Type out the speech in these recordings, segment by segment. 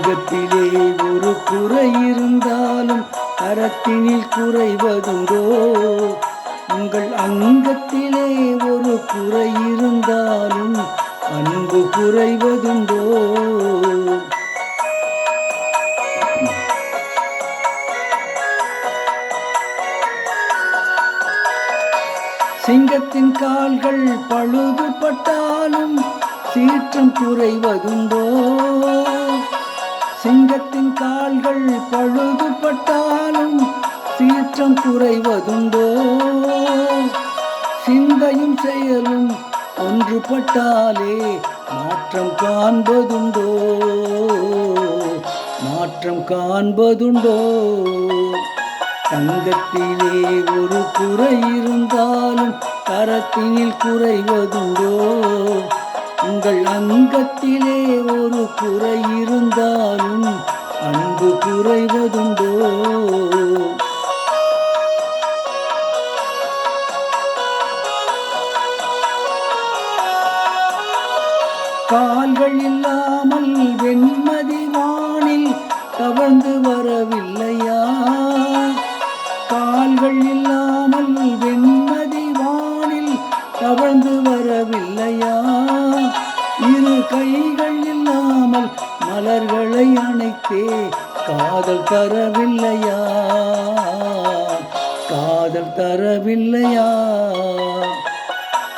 அங்கத்திலே ஒரு குறை இருந்தாலும் அறத்தினில் குறைவதுண்டோ? உங்கள் அங்கத்திலே ஒரு குறை இருந்தாலும் அன்பு குறைவதுண்டோ? சிங்கத்தின் கால்கள் பழுதுபட்டாலும் சீற்றம் குறைவதுண்டோ? சிங்கத்தின் கால்கள் பழுதுபட்டாலும் சீற்றம் குறைவதுண்டோ? சிந்தையும் செயலும் ஒன்றுபட்டாலே மாற்றம் காண்பதுண்டோ? மாற்றம் காண்பதுண்டோ? தங்கத்திலே ஒரு குறை இருந்தாலும் தரத்தினில் குறைவதுண்டோ? உங்கள் அங்கத்திலே ஒரு குறை இருந்தாலும் அன்பு குறைவதுண்டோ? கால்கள் இல்லாமல் வெண்மதி வானில் தவழ்ந்து வரவில்லையா? கால்கள் இல்லாமல் வெண்மதி வானில் தவழ்ந்து வரவில்லையா? இரு கைகள் இல்லாமல் மலர்களை அணைத்தே காதல் தரவில்லையா? காதல் தரவில்லையா?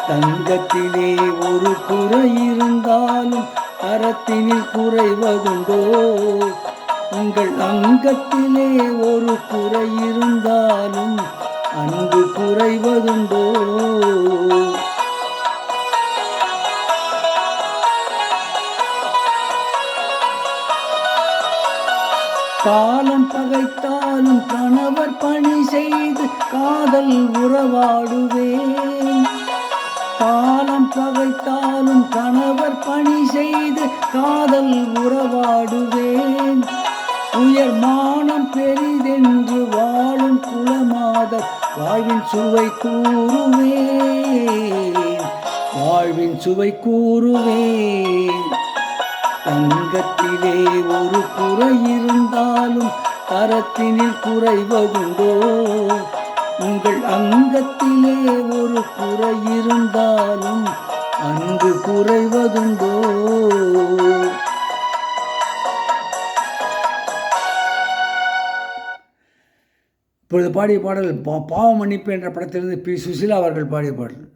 தங்கத்திலே ஒரு குறை இருந்தாலும் அறத்தினில் குறைவதுண்டோ? உங்கள் அங்கத்திலே ஒரு குறை இருந்தாலும் அன்பு குறைவதுண்டோ? காலம் பகைத்தாலும் கணவர் பணி செய்து காதல் உறவாடுவேன். காலம் பகைத்தாலும் கணவர் பணி செய்து காதல் உறவாடுவேன். உயர் மானம் பெரிதென்று வாழும் குலமாதர் வாழ்வின் சுவை கூறுவேன். வாழ்வின் சுவை கூறுவேன். தங்கத்திலே ஒரு குறை இருந்தாலும் தரத்தினில் குறைவதுண்டோ? உங்கள் அங்கத்திலே ஒரு குறை இருந்தாலும் அன்பு குறைவதுண்டோ? இப்பொழுது பாடிய பாடல் பாவ மன்னிப்பு என்ற படத்திலிருந்து பி. சுசீலா அவர்கள் பாடிய பாடல்.